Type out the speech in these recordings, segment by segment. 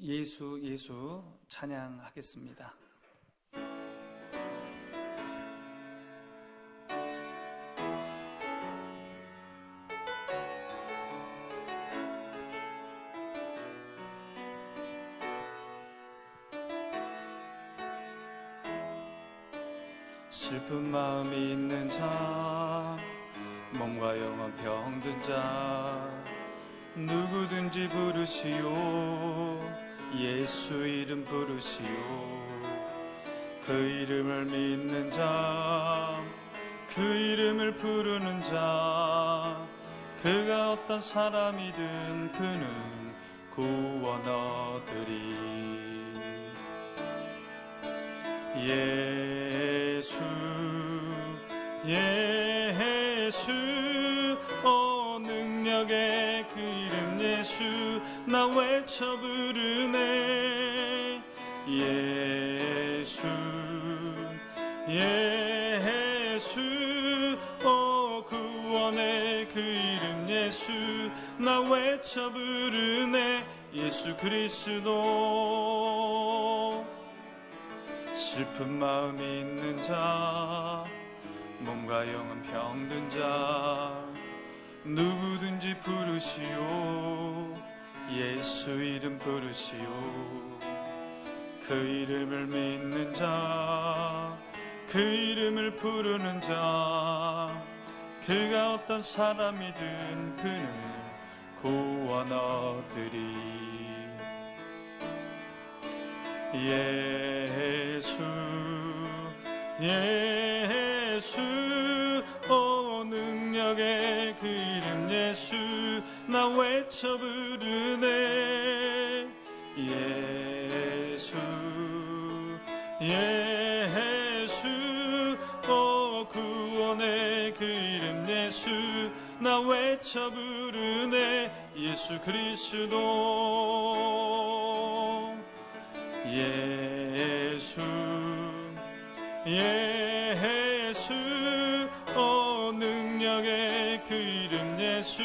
예수 예수 찬양하겠습니다. 슬픈 마음이 있는 자, 몸과 영혼 병든 자, 누구든지 부르시오. 예수 이름 부르시오. 그 이름을 믿는 자, 그 이름을 부르는 자, 그가 어떤 사람이든 그는 구원 얻으리. 예수 예수 능력의 그 이름 예수 나 외쳐 부르네. 예수 예수 구원의 그 이름 예수 나 외쳐 부르네. 예수 그리스도. 슬픈 마음이 있는 자, 몸과 영혼 병든 자, 누구든지 부르시오. 예수 이름 부르시오. 그 이름을 믿는 자, 그 이름을 부르는 자, 그가 어떤 사람이든 그는 구원 얻으리. 예수 예수 능력의 그 이름 예수 나 외쳐 부르네. 예수 예수 구원의 그 이름 예수 나 외쳐 부르네. 예수 그리스도. 예수 예수 능력의 그 이름 예수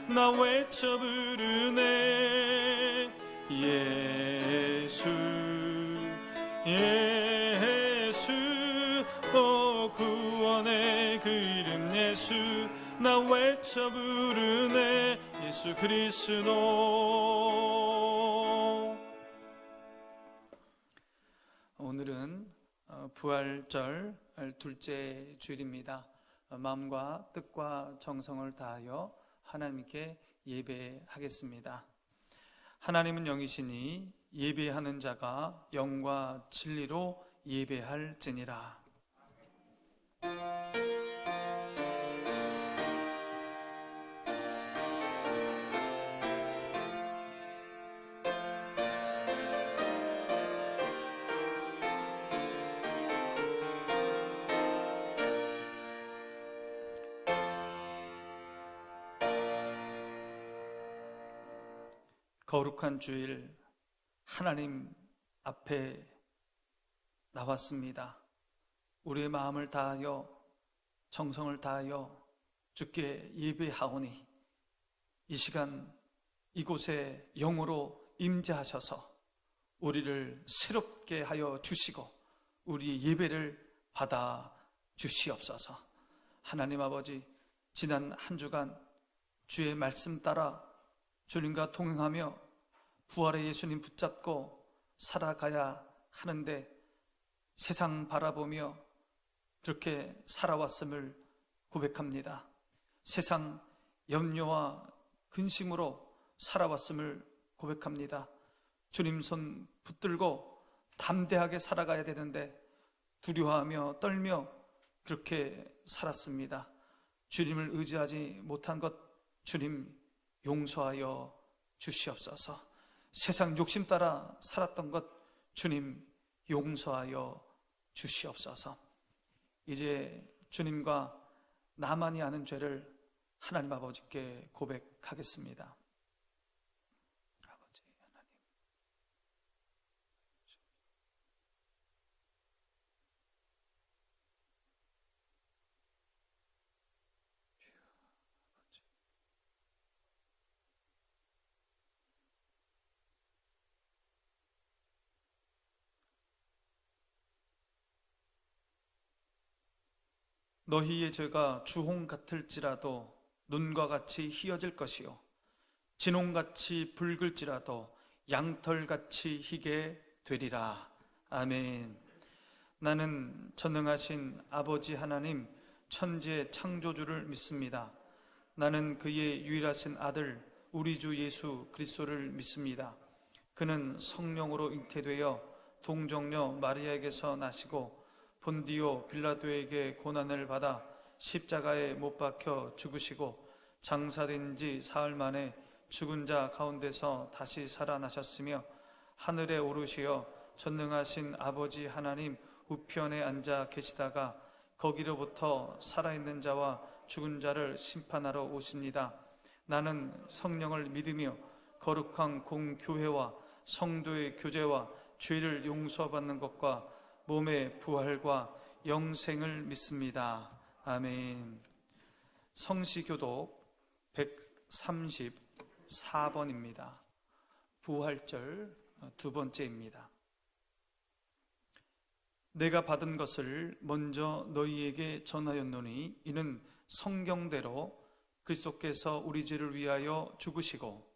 나 외쳐 부르네. 예수 예수 구원의 그 이름 예수 나 외쳐 부르네. 예수 그리스도. 오늘은 부활절 둘째 주일입니다. 마음과 뜻과 정성을 다하여 하나님께 예배하겠습니다. 하나님은 영이시니 예배하는 자가 영과 진리로 예배할지니라. 거룩한 주일 하나님 앞에 나왔습니다. 우리의 마음을 다하여 정성을 다하여 주께 예배하오니 이 시간 이곳에 영으로 임재하셔서 우리를 새롭게 하여 주시고 우리 예배를 받아 주시옵소서. 하나님 아버지, 지난 한 주간 주의 말씀 따라 주님과 동행하며 부활의 예수님 붙잡고 살아가야 하는데 세상 바라보며 그렇게 살아왔음을 고백합니다. 세상 염려와 근심으로 살아왔음을 고백합니다. 주님 손 붙들고 담대하게 살아가야 되는데 두려워하며 떨며 그렇게 살았습니다. 주님을 의지하지 못한 것 주님 용서하여 주시옵소서. 세상 욕심 따라 살았던 것 주님 용서하여 주시옵소서. 이제 주님과 나만이 아는 죄를 하나님 아버지께 고백하겠습니다. 아버지 하나님, 너희의 죄가 주홍 같을지라도 눈과 같이 희어질 것이요 진홍같이 붉을지라도 양털같이 희게 되리라. 아멘. 나는 전능하신 아버지 하나님 천지의 창조주를 믿습니다. 나는 그의 유일하신 아들 우리 주 예수 그리스도를 믿습니다. 그는 성령으로 잉태되어 동정녀 마리아에게서 나시고 본디오 빌라도에게 고난을 받아 십자가에 못 박혀 죽으시고 장사된 지 사흘 만에 죽은 자 가운데서 다시 살아나셨으며 하늘에 오르시어 전능하신 아버지 하나님 우편에 앉아 계시다가 거기로부터 살아있는 자와 죽은 자를 심판하러 오십니다. 나는 성령을 믿으며 거룩한 공교회와 성도의 교제와 죄를 용서받는 것과 몸의 부활과 영생을 믿습니다. 아멘. 성시교독 134번입니다. 부활절 두 번째입니다. 내가 받은 것을 먼저 너희에게 전하였노니 이는 성경대로 그리스도께서 우리 죄를 위하여 죽으시고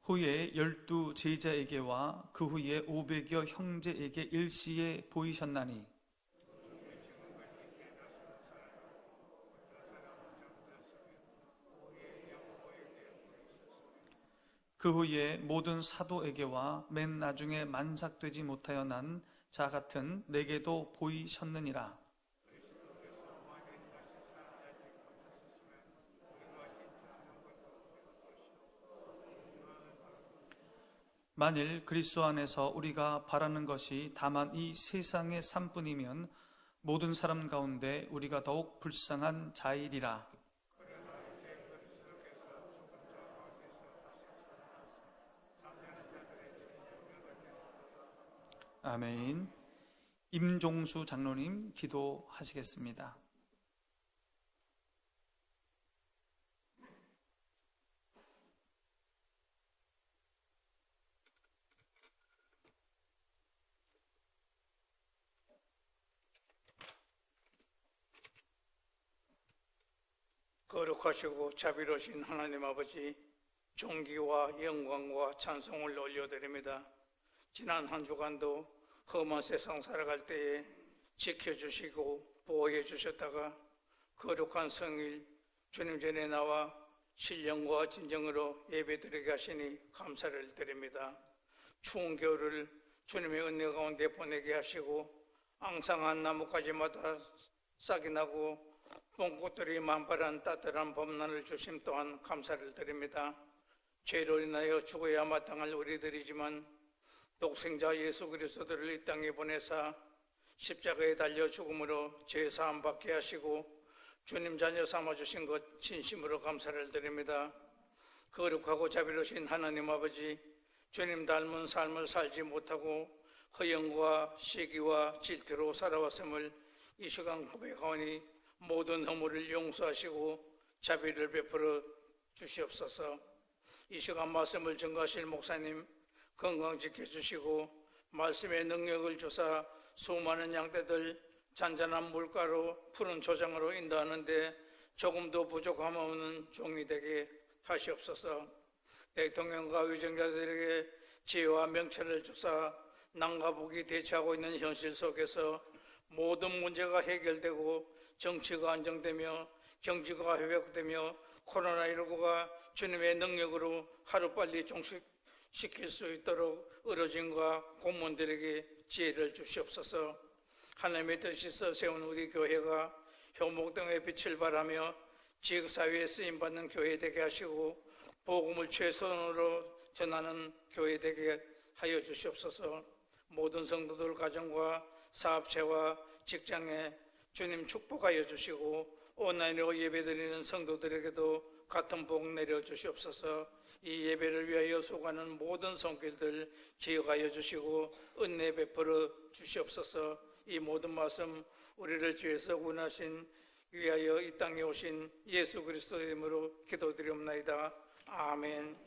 후에 12 제자에게와 그 후에 500여 형제에게 일시에 보이셨나니 그 후에 모든 사도에게와 맨 나중에 만삭되지 못하여 난 자 같은 내게도 보이셨느니라. 만일 그리스도 안에서 우리가 바라는 것이 다만 이 세상의 삶뿐이면 모든 사람 가운데 우리가 더욱 불쌍한 자이리라. 아멘. 임종수 장로님 기도하시겠습니다. 거룩하시고 자비로우신 하나님 아버지, 존귀와 영광과 찬송을 올려드립니다. 지난 한 주간도 험한 세상 살아갈 때에 지켜주시고 보호해 주셨다가 거룩한 성일 주님 전에 나와 신령과 진정으로 예배드리게 하시니 감사를 드립니다. 추운 겨울을 주님의 은혜 가운데 보내게 하시고 앙상한 나뭇가지마다 싹이 나고 봄꽃들이 만발한 따뜻한 봄날을 주심 또한 감사를 드립니다. 죄로 인하여 죽어야 마땅할 우리들이지만 독생자 예수 그리스도를 이 땅에 보내사 십자가에 달려 죽음으로 죄 사함 받게 하시고 주님 자녀 삼아주신 것 진심으로 감사를 드립니다. 거룩하고 자비로우신 하나님 아버지, 주님 닮은 삶을 살지 못하고 허영과 시기와 질투로 살아왔음을 이 시간 고백하오니 모든 허물을 용서하시고 자비를 베풀어 주시옵소서. 이 시간 말씀을 증거하실 목사님 건강 지켜주시고 말씀의 능력을 주사 수많은 양떼들 잔잔한 물가로 푸른 초장으로 인도하는데 조금도 부족함 없는 종이 되게 하시옵소서. 대통령과 위정자들에게 지혜와 명철을 주사 남과 북이 대치하고 있는 현실 속에서 모든 문제가 해결되고 정치가 안정되며 경제가 회복되며 코로나19가 주님의 능력으로 하루빨리 종식시킬 수 있도록 의료진과 공무원들에게 지혜를 주시옵소서. 하나님의 뜻에서 세운 우리 교회가 효목등의 빛을 발하며 지역사회에 쓰임받는 교회 되게 하시고 복음을 최선으로 전하는 교회 되게 하여 주시옵소서. 모든 성도들 가정과 사업체와 직장에 주님 축복하여 주시고 온라인으로 예배드리는 성도들에게도 같은 복 내려 주시옵소서. 이 예배를 위하여 수고하는 모든 손길들 기억하여 주시고 은혜 베풀어 주시옵소서. 이 모든 말씀 우리를 죄에서 구원하신 위하여 이 땅에 오신 예수 그리스도의 이름으로 기도드리옵나이다. 아멘.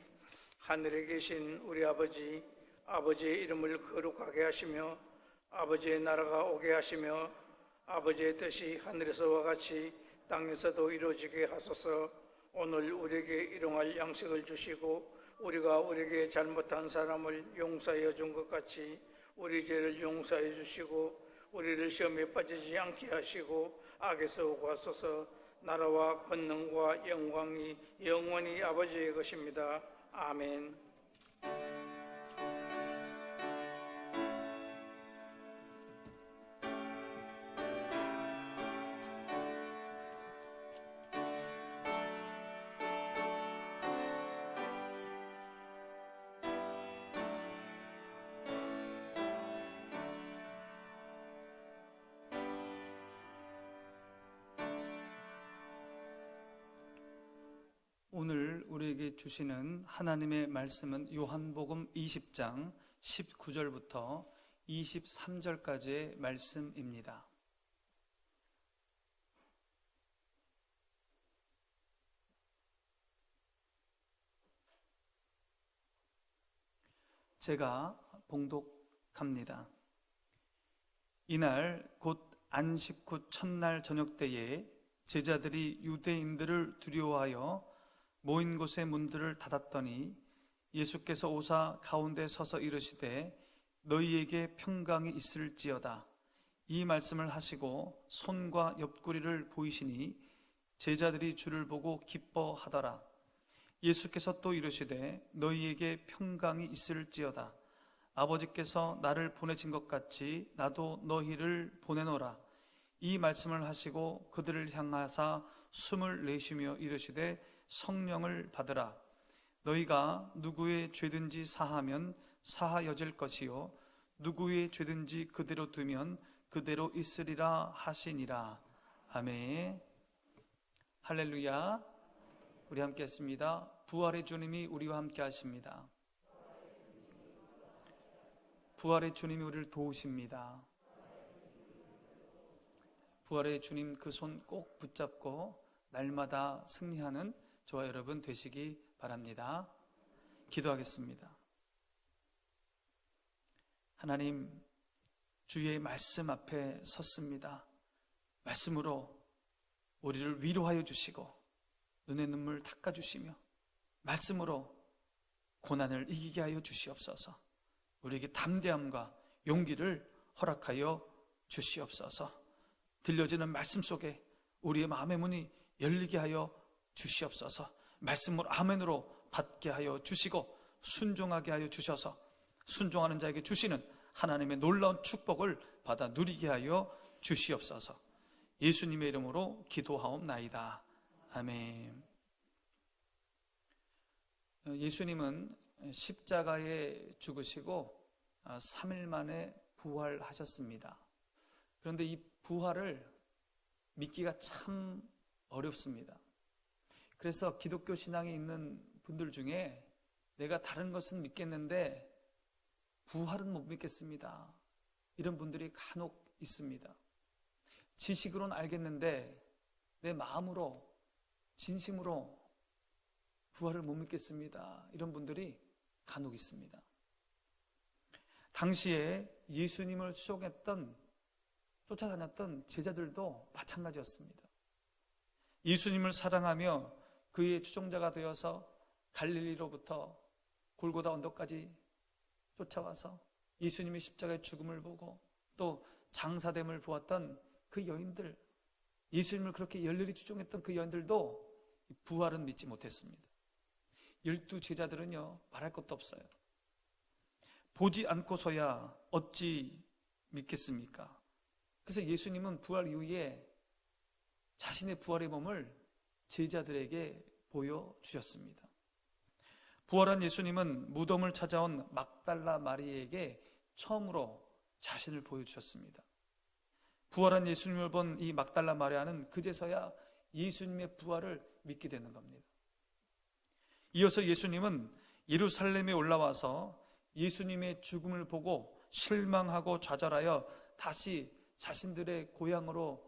하늘에 계신 우리 아버지, 아버지의 이름을 거룩하게 하시며 아버지의 나라가 오게 하시며 아버지의 뜻이 하늘에서와 같이 땅에서도 이루어지게 하소서. 오늘 우리에게 일용할 양식을 주시고 우리가 우리에게 잘못한 사람을 용서하여 준 것 같이 우리 죄를 용서해 주시고 우리를 시험에 빠지지 않게 하시고 악에서 구하소서. 나라와 권능과 영광이 영원히 아버지의 것입니다. 아멘. 오늘 우리에게 주시는 하나님의 말씀은 요한복음 20장 19절부터 23절까지의 말씀입니다. 제가 봉독합니다. 이날 곧 안식 후 첫날 저녁 때에 제자들이 유대인들을 두려워하여 모인 곳의 문들을 닫았더니 예수께서 오사 가운데 서서 이르시되 너희에게 평강이 있을지어다. 이 말씀을 하시고 손과 옆구리를 보이시니 제자들이 주를 보고 기뻐하더라. 예수께서 또 이르시되 너희에게 평강이 있을지어다. 아버지께서 나를 보내신 것 같이 나도 너희를 보내노라. 이 말씀을 하시고 그들을 향하사 숨을 내쉬며 이르시되 성령을 받으라. 너희가 누구의 죄든지 사하면 사하여질 것이요 누구의 죄든지 그대로 두면 그대로 있으리라 하시니라. 아멘. 할렐루야. 우리 함께 했습니다. 부활의 주님이 우리와 함께 하십니다. 부활의 주님이 우리를 도우십니다. 부활의 주님 그 손 꼭 붙잡고 날마다 승리하는 저와 여러분 되시기 바랍니다. 기도하겠습니다. 하나님, 주의 말씀 앞에 섰습니다. 말씀으로 우리를 위로하여 주시고 눈의 눈물 닦아주시며 말씀으로 고난을 이기게 하여 주시옵소서. 우리에게 담대함과 용기를 허락하여 주시옵소서. 들려지는 말씀 속에 우리의 마음의 문이 열리게 하여 주시옵소서. 말씀으로 아멘으로 받게 하여 주시고 순종하게 하여 주셔서 순종하는 자에게 주시는 하나님의 놀라운 축복을 받아 누리게 하여 주시옵소서. 예수님의 이름으로 기도하옵나이다. 아멘. 예수님은 십자가에 죽으시고 3일 만에 부활하셨습니다. 그런데 이 부활을 믿기가 참 어렵습니다. 그래서 기독교 신앙에 있는 분들 중에 내가 다른 것은 믿겠는데 부활은 못 믿겠습니다. 이런 분들이 간혹 있습니다. 지식으로는 알겠는데 내 마음으로 진심으로 부활을 못 믿겠습니다. 이런 분들이 간혹 있습니다. 당시에 예수님을 쫓아다녔던 제자들도 마찬가지였습니다. 예수님을 사랑하며 그의 추종자가 되어서 갈릴리로부터 골고다 언덕까지 쫓아와서 예수님의 십자가의 죽음을 보고 또 장사됨을 보았던 그 여인들, 예수님을 그렇게 열렬히 추종했던 그 여인들도 부활은 믿지 못했습니다. 12 제자들은요, 말할 것도 없어요. 보지 않고서야 어찌 믿겠습니까? 그래서 예수님은 부활 이후에 자신의 부활의 몸을 제자들에게 보여주셨습니다. 부활한 예수님은 무덤을 찾아온 막달라 마리에게 처음으로 자신을 보여주셨습니다. 부활한 예수님을 본 이 막달라 마리아는 그제서야 예수님의 부활을 믿게 되는 겁니다. 이어서 예수님은 예루살렘에 올라와서 예수님의 죽음을 보고 실망하고 좌절하여 다시 자신들의 고향으로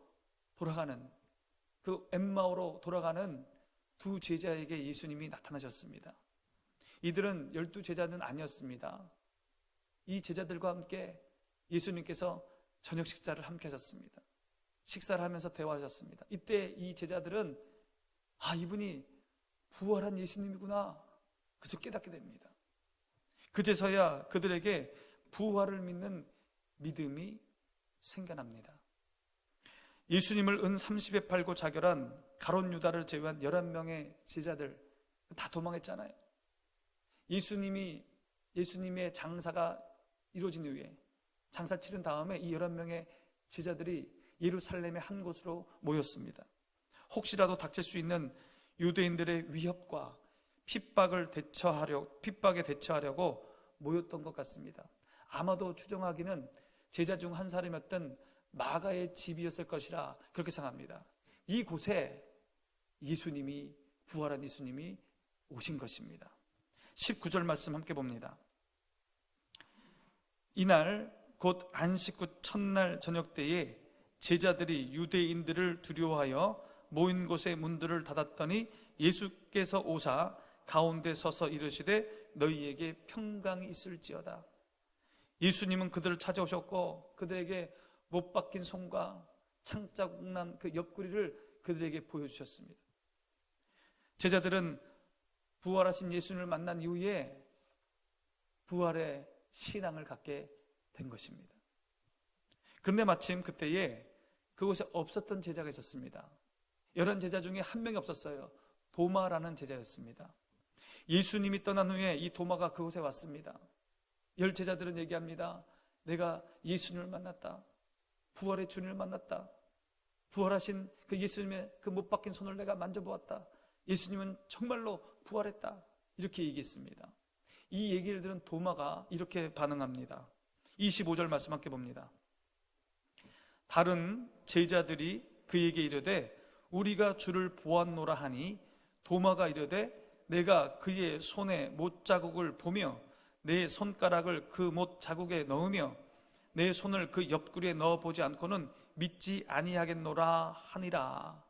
돌아가는, 그 엠마오로 돌아가는 2 제자에게 예수님이 나타나셨습니다. 이들은 12 제자는 아니었습니다. 이 제자들과 함께 예수님께서 저녁 식사를 함께 하셨습니다. 식사를 하면서 대화하셨습니다. 이때 이 제자들은 이분이 부활한 예수님이구나, 그래서 깨닫게 됩니다. 그제서야 그들에게 부활을 믿는 믿음이 생겨납니다. 예수님을 은 30에 팔고 자결한 가룟 유다를 제외한 11명의 제자들 다 도망했잖아요. 예수님의 장사가 이루어진 이후에 장사를 치른 다음에 이 11명의 제자들이 예루살렘의 한 곳으로 모였습니다. 혹시라도 닥칠 수 있는 유대인들의 위협과 핍박에 대처하려고 모였던 것 같습니다. 아마도 추정하기는 제자 중 한 사람이었던 마가의 집이었을 것이라 그렇게 생각합니다. 이곳에 부활한 예수님이 오신 것입니다. 19절 말씀 함께 봅니다. 이날 곧 안식 후 첫날 저녁 때에 제자들이 유대인들을 두려워하여 모인 곳의 문들을 닫았더니 예수께서 오사 가운데 서서 이르시되 너희에게 평강이 있을지어다. 예수님은 그들을 찾아오셨고 그들에게 못 박힌 손과 창자국 난 그 옆구리를 그들에게 보여주셨습니다. 제자들은 부활하신 예수님을 만난 이후에 부활의 신앙을 갖게 된 것입니다. 그런데 마침 그때에 그곳에 없었던 제자가 있었습니다. 11제자 중에 한 명이 없었어요. 도마라는 제자였습니다. 예수님이 떠난 후에 이 도마가 그곳에 왔습니다. 10제자들은 얘기합니다. 내가 예수님을 만났다. 부활의 주님을 만났다. 부활하신 그 예수님의 그 못 박힌 손을 내가 만져보았다. 예수님은 정말로 부활했다. 이렇게 얘기했습니다. 이 얘기를 들은 도마가 이렇게 반응합니다. 25절 말씀 함께 봅니다. 다른 제자들이 그에게 이르되 우리가 주를 보았노라 하니 도마가 이르되 내가 그의 손에 못 자국을 보며 내 손가락을 그 못 자국에 넣으며 내 손을 그 옆구리에 넣어보지 않고는 믿지 아니하겠노라 하니라.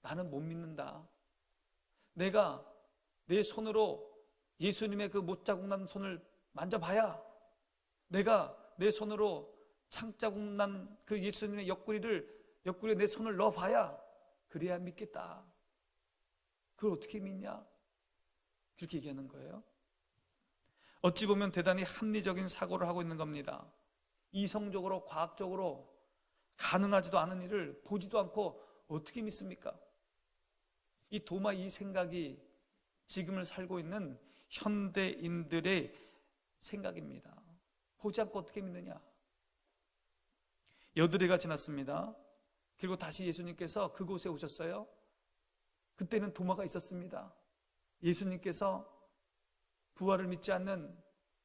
나는 못 믿는다. 내가 내 손으로 예수님의 그 못 자국 난 손을 만져봐야, 내가 내 손으로 창자국 난 그 예수님의 옆구리에 내 손을 넣어봐야 그래야 믿겠다. 그걸 어떻게 믿냐? 그렇게 얘기하는 거예요. 어찌 보면 대단히 합리적인 사고를 하고 있는 겁니다. 이성적으로 과학적으로 가능하지도 않은 일을 보지도 않고 어떻게 믿습니까? 이 도마 이 생각이 지금을 살고 있는 현대인들의 생각입니다. 보지 않고 어떻게 믿느냐? 여드레가 지났습니다. 그리고 다시 예수님께서 그곳에 오셨어요. 그때는 도마가 있었습니다. 예수님께서 부활을 믿지 않는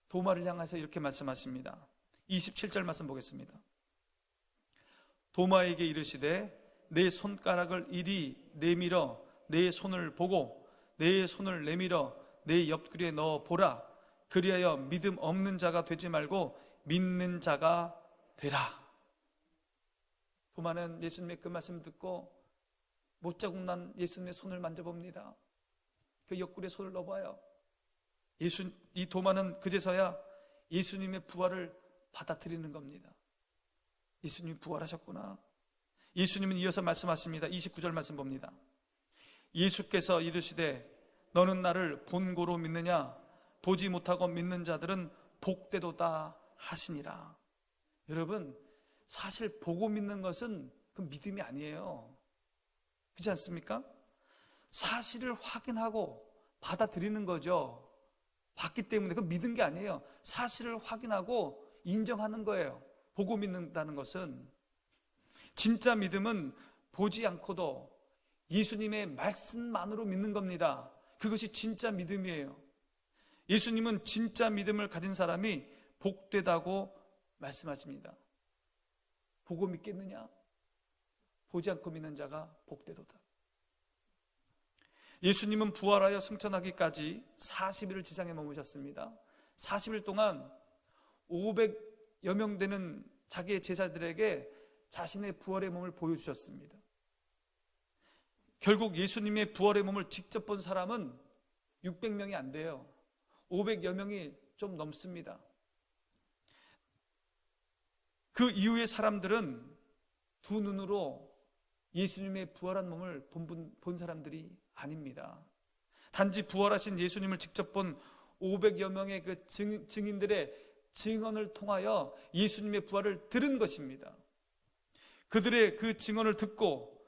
도마를 향해서 이렇게 말씀하십니다. 27절 말씀 보겠습니다. 도마에게 이르시되 내 손가락을 이리 내밀어 내 손을 보고 내 손을 내밀어 내 옆구리에 넣어 보라. 그리하여 믿음 없는 자가 되지 말고 믿는 자가 되라. 도마는 예수님의 그 말씀 듣고 못자국 난 예수님의 손을 만져봅니다. 그 옆구리에 손을 넣어봐요. 이 도마는 그제서야 예수님의 부활을 받아들이는 겁니다. 예수님이 부활하셨구나. 예수님은 이어서 말씀하십니다. 29절 말씀 봅니다. 예수께서 이르시되 너는 나를 본고로 믿느냐? 보지 못하고 믿는 자들은 복되도다 하시니라. 여러분, 사실 보고 믿는 것은 그 믿음이 아니에요. 그렇지 않습니까? 사실을 확인하고 받아들이는 거죠. 봤기 때문에 그 믿은 게 아니에요. 사실을 확인하고 인정하는 거예요. 보고 믿는다는 것은. 진짜 믿음은 보지 않고도 예수님의 말씀만으로 믿는 겁니다. 그것이 진짜 믿음이에요. 예수님은 진짜 믿음을 가진 사람이 복되다고 말씀하십니다. 보고 믿겠느냐? 보지 않고 믿는 자가 복되도다. 예수님은 부활하여 승천하기까지 40일을 지상에 머무셨습니다. 40일 동안 500여 명 되는 자기의 제자들에게 자신의 부활의 몸을 보여주셨습니다. 결국 예수님의 부활의 몸을 직접 본 사람은 600명이 안 돼요. 500여 명이 좀 넘습니다. 그 이후의 사람들은 두 눈으로 예수님의 부활한 몸을 본 사람들이 아닙니다. 단지 부활하신 예수님을 직접 본 500여 명의 그 증인들의 증언을 통하여 예수님의 부활을 들은 것입니다. 그들의 그 증언을 듣고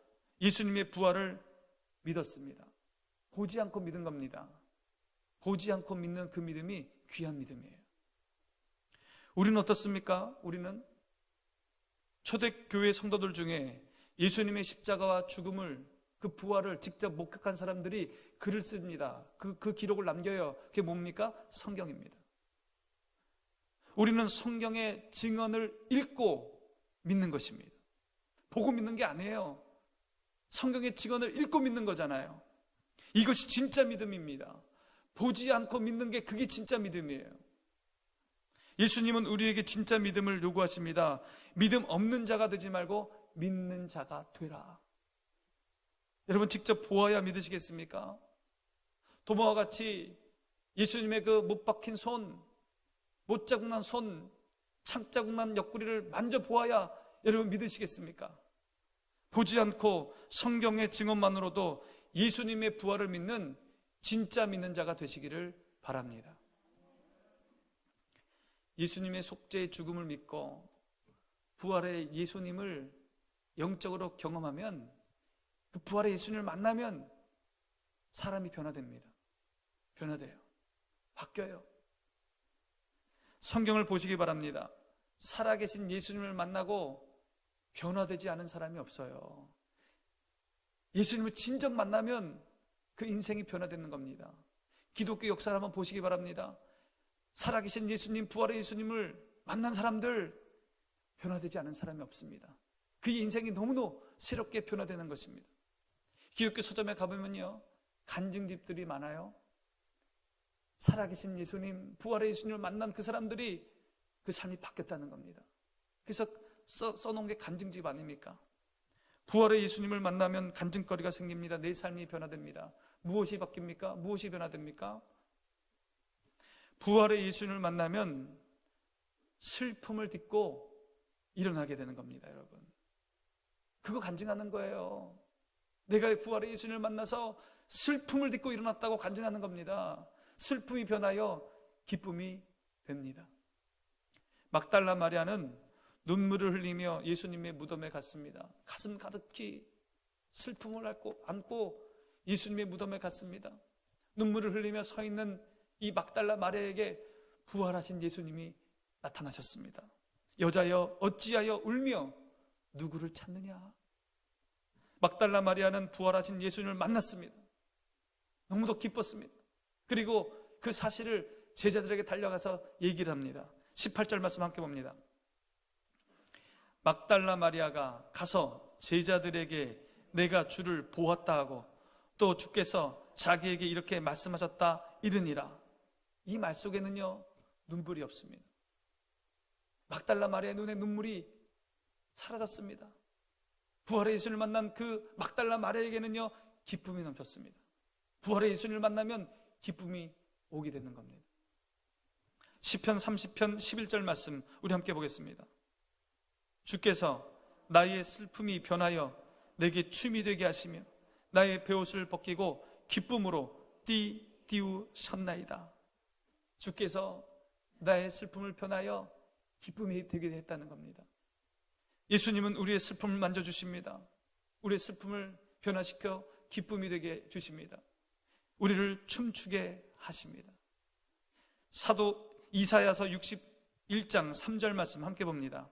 예수님의 부활을 믿었습니다. 보지 않고 믿은 겁니다. 보지 않고 믿는 그 믿음이 귀한 믿음이에요. 우리는 어떻습니까? 우리는 초대교회 성도들 중에 예수님의 십자가와 죽음을, 그 부활을 직접 목격한 사람들이 글을 씁니다. 그 기록을 남겨요. 그게 뭡니까? 성경입니다. 우리는 성경의 증언을 읽고 믿는 것입니다. 보고 믿는 게 아니에요. 성경의 증언을 읽고 믿는 거잖아요. 이것이 진짜 믿음입니다. 보지 않고 믿는 게 그게 진짜 믿음이에요. 예수님은 우리에게 진짜 믿음을 요구하십니다. 믿음 없는 자가 되지 말고 믿는 자가 되라. 여러분, 직접 보아야 믿으시겠습니까? 도마와 같이 예수님의 그 못 박힌 손, 못 자국난 손, 창자국난 옆구리를 만져보아야 여러분 믿으시겠습니까? 보지 않고 성경의 증언만으로도 예수님의 부활을 믿는 진짜 믿는 자가 되시기를 바랍니다. 예수님의 속죄의 죽음을 믿고 부활의 예수님을 영적으로 경험하면, 그 부활의 예수님을 만나면 사람이 변화됩니다. 변화돼요. 바뀌어요. 성경을 보시기 바랍니다. 살아계신 예수님을 만나고 변화되지 않은 사람이 없어요. 예수님을 진정 만나면 그 인생이 변화되는 겁니다. 기독교 역사를 한번 보시기 바랍니다. 살아계신 예수님, 부활의 예수님을 만난 사람들, 변화되지 않은 사람이 없습니다. 그 인생이 너무나 새롭게 변화되는 것입니다. 기독교 서점에 가보면요, 간증집들이 많아요. 살아계신 예수님, 부활의 예수님을 만난 그 사람들이 그 삶이 바뀌었다는 겁니다. 그래서 써놓은 게 간증집 아닙니까? 부활의 예수님을 만나면 간증거리가 생깁니다. 내 삶이 변화됩니다. 무엇이 바뀝니까? 무엇이 변화됩니까? 부활의 예수님을 만나면 슬픔을 딛고 일어나게 되는 겁니다, 여러분. 그거 간증하는 거예요. 내가 부활의 예수님을 만나서 슬픔을 딛고 일어났다고 간증하는 겁니다. 슬픔이 변하여 기쁨이 됩니다. 막달라 마리아는 눈물을 흘리며 예수님의 무덤에 갔습니다. 가슴 가득히 슬픔을 안고 예수님의 무덤에 갔습니다. 눈물을 흘리며 서 있는 이 막달라 마리아에게 부활하신 예수님이 나타나셨습니다. 여자여 어찌하여 울며 누구를 찾느냐? 막달라 마리아는 부활하신 예수님을 만났습니다. 너무도 기뻤습니다. 그리고 그 사실을 제자들에게 달려가서 얘기를 합니다. 18절 말씀 함께 봅니다. 막달라 마리아가 가서 제자들에게 내가 주를 보았다 하고 또 주께서 자기에게 이렇게 말씀하셨다 이르니라. 이 말 속에는요, 눈물이 없습니다. 막달라 마리아의 눈에 눈물이 사라졌습니다. 부활의 예수님을 만난 그 막달라 마리아에게는요, 기쁨이 넘쳤습니다. 부활의 예수님을 만나면 기쁨이 오게 되는 겁니다. 시편 30편 11절 말씀 우리 함께 보겠습니다. 주께서 나의 슬픔이 변하여 내게 춤이 되게 하시며 나의 베옷을 벗기고 기쁨으로 띄우셨나이다. 주께서 나의 슬픔을 변하여 기쁨이 되게 했다는 겁니다. 예수님은 우리의 슬픔을 만져주십니다. 우리의 슬픔을 변화시켜 기쁨이 되게 주십니다. 우리를 춤추게 하십니다. 사도 이사야서 61장 3절 말씀 함께 봅니다.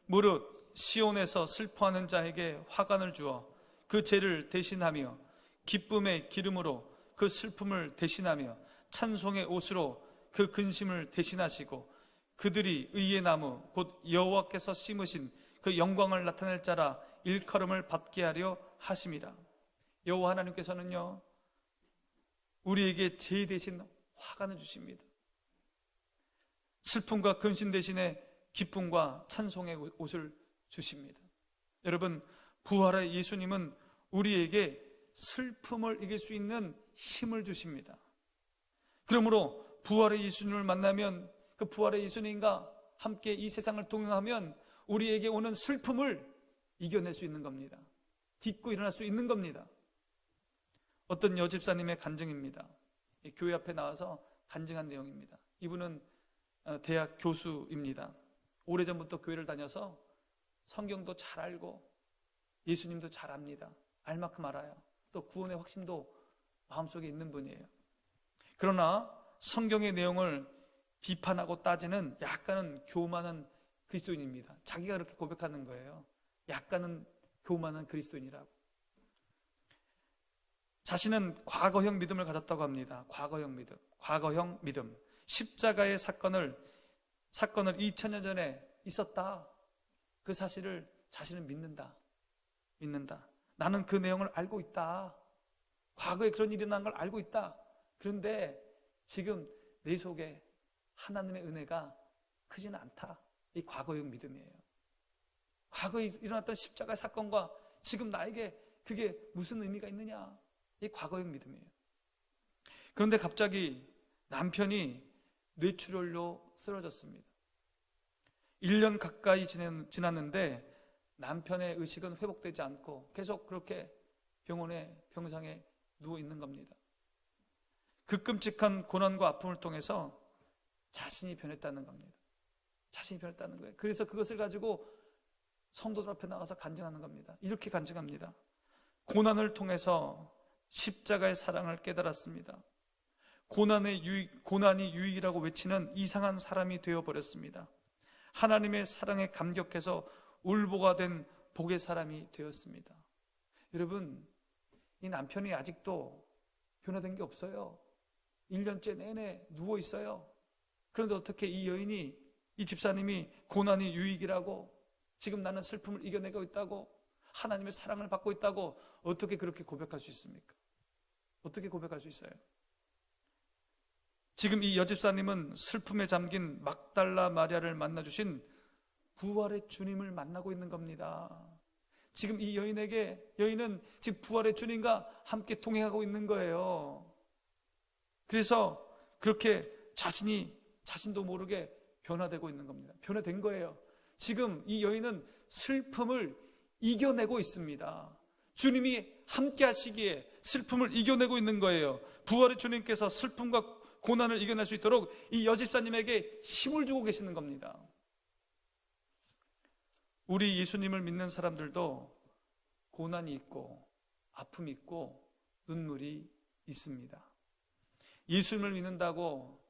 무릇 시온에서 슬퍼하는 자에게 화관을 주어 그 죄를 대신하며 기쁨의 기름으로 그 슬픔을 대신하며 찬송의 옷으로 그 근심을 대신하시고 그들이 의의 나무 곧 여호와께서 심으신 그 영광을 나타낼 자라 일컬음을 받게 하려 하심이라. 여호와 하나님께서는요, 우리에게 죄 대신 화관을 주십니다. 슬픔과 근심 대신에 기쁨과 찬송의 옷을 주십니다. 여러분, 부활의 예수님은 우리에게 슬픔을 이길 수 있는 힘을 주십니다. 그러므로 부활의 예수님을 만나면 그 부활의 예수님과 함께 이 세상을 동행하면 우리에게 오는 슬픔을 이겨낼 수 있는 겁니다. 딛고 일어날 수 있는 겁니다. 어떤 여집사님의 간증입니다. 교회 앞에 나와서 간증한 내용입니다. 이분은 대학 교수입니다. 오래전부터 교회를 다녀서 성경도 잘 알고 예수님도 잘 압니다. 알 만큼 알아요. 또 구원의 확신도 마음속에 있는 분이에요. 그러나 성경의 내용을 비판하고 따지는 약간은 교만한 그리스도인입니다. 자기가 그렇게 고백하는 거예요. 약간은 교만한 그리스도인이라고. 자신은 과거형 믿음을 가졌다고 합니다. 과거형 믿음. 십자가의 사건을 2000년 전에 있었다. 그 사실을 자신은 믿는다. 나는 그 내용을 알고 있다. 과거에 그런 일이 일어난 걸 알고 있다. 그런데 지금 내 속에 하나님의 은혜가 크지는 않다. 이 과거형 믿음이에요. 과거에 일어났던 십자가의 사건과 지금 나에게 그게 무슨 의미가 있느냐. 이 과거형 믿음이에요. 그런데 갑자기 남편이 뇌출혈로 쓰러졌습니다. 1년 가까이 지났는데 남편의 의식은 회복되지 않고 계속 그렇게 병상에 누워 있는 겁니다. 그 끔찍한 고난과 아픔을 통해서 자신이 변했다는 겁니다. 자신이 변했다는 거예요. 그래서 그것을 가지고 성도들 앞에 나가서 간증하는 겁니다. 이렇게 간증합니다. 고난을 통해서 십자가의 사랑을 깨달았습니다. 고난이 유익이라고 외치는 이상한 사람이 되어버렸습니다. 하나님의 사랑에 감격해서 울보가 된 복의 사람이 되었습니다. 여러분, 이 남편이 아직도 변화된 게 없어요. 1년째 내내 누워 있어요. 그런데 어떻게 이 집사님이 고난이 유익이라고, 지금 나는 슬픔을 이겨내고 있다고, 하나님의 사랑을 받고 있다고 어떻게 그렇게 고백할 수 있습니까? 어떻게 고백할 수 있어요? 지금 이 여집사님은 슬픔에 잠긴 막달라 마리아를 만나주신 부활의 주님을 만나고 있는 겁니다. 지금 이 여인은 지금 부활의 주님과 함께 동행하고 있는 거예요. 그래서 그렇게 자신도 모르게 변화되고 있는 겁니다. 변화된 거예요. 지금 이 여인은 슬픔을 이겨내고 있습니다. 주님이 함께 하시기에 슬픔을 이겨내고 있는 거예요. 부활의 주님께서 슬픔과 고난을 이겨낼 수 있도록 이 여집사님에게 힘을 주고 계시는 겁니다. 우리 예수님을 믿는 사람들도 고난이 있고 아픔이 있고 눈물이 있습니다. 예수님을 믿는다고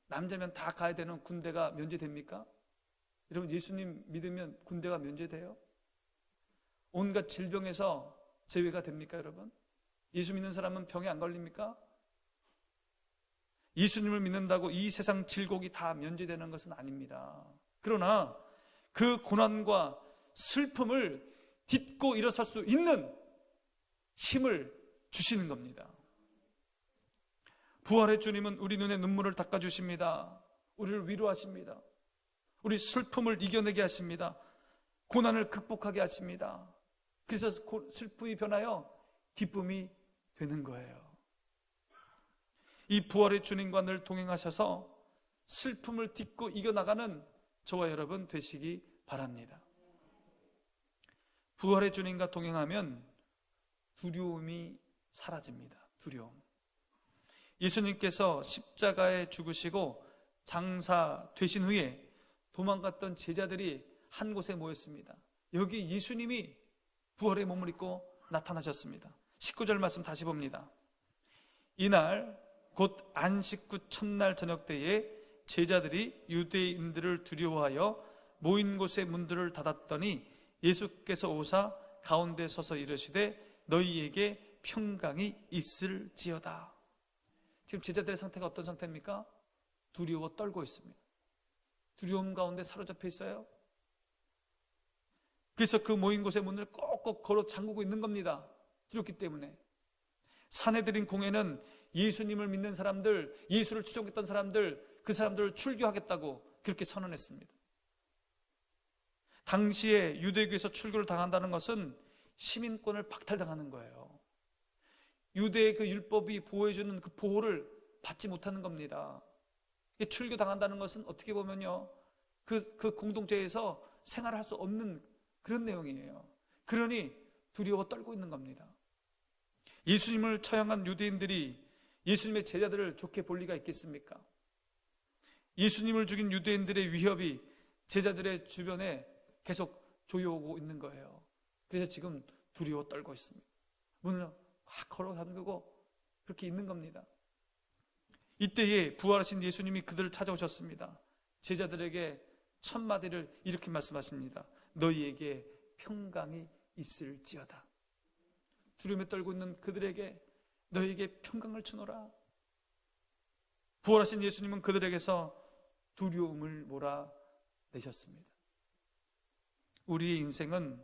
남자면 다 가야 되는 군대가 면제됩니까? 여러분, 예수님 믿으면 군대가 면제돼요? 온갖 질병에서 제외가 됩니까, 여러분? 예수 믿는 사람은 병에 안 걸립니까? 예수님을 믿는다고 이 세상 질곡이 다 면제되는 것은 아닙니다. 그러나 그 고난과 슬픔을 딛고 일어설 수 있는 힘을 주시는 겁니다. 부활의 주님은 우리 눈에 눈물을 닦아주십니다. 우리를 위로하십니다. 우리 슬픔을 이겨내게 하십니다. 고난을 극복하게 하십니다. 그래서 슬픔이 변하여 기쁨이 되는 거예요. 이 부활의 주님과 늘 동행하셔서 슬픔을 딛고 이겨나가는 저와 여러분 되시기 바랍니다. 부활의 주님과 동행하면 두려움이 사라집니다. 두려움. 예수님께서 십자가에 죽으시고 장사 되신 후에 도망갔던 제자들이 한 곳에 모였습니다. 여기 예수님이 부활의 몸을 입고 나타나셨습니다. 19절 말씀 다시 봅니다. 이날 곧 안식 후 첫날 저녁 때에 제자들이 유대인들을 두려워하여 모인 곳의 문들을 닫았더니 예수께서 오사 가운데 서서 이르시되 너희에게 평강이 있을지어다. 지금 제자들의 상태가 어떤 상태입니까? 두려워 떨고 있습니다. 두려움 가운데 사로잡혀 있어요. 그래서 그 모인 곳의 문을 꼭꼭 걸어 잠그고 있는 겁니다. 두렵기 때문에. 사내들인 공회는 예수님을 믿는 사람들, 예수를 추종했던 사람들, 그 사람들을 출교하겠다고 그렇게 선언했습니다. 당시에 유대교에서 출교를 당한다는 것은 시민권을 박탈당하는 거예요. 유대의 그 율법이 보호해주는 그 보호를 받지 못하는 겁니다. 출교당한다는 것은 어떻게 보면요, 그 공동체에서 생활할 수 없는 그런 내용이에요. 그러니 두려워 떨고 있는 겁니다. 예수님을 처형한 유대인들이 예수님의 제자들을 좋게 볼 리가 있겠습니까? 예수님을 죽인 유대인들의 위협이 제자들의 주변에 계속 조여오고 있는 거예요. 그래서 지금 두려워 떨고 있습니다. 문을 확 걸어 잠그고 그렇게 있는 겁니다. 이때에 부활하신 예수님이 그들을 찾아오셨습니다. 제자들에게 첫 마디를 이렇게 말씀하십니다. 너희에게 평강이 있을지어다. 두려움에 떨고 있는 그들에게 너희에게 평강을 주노라. 부활하신 예수님은 그들에게서 두려움을 몰아내셨습니다. 우리의 인생은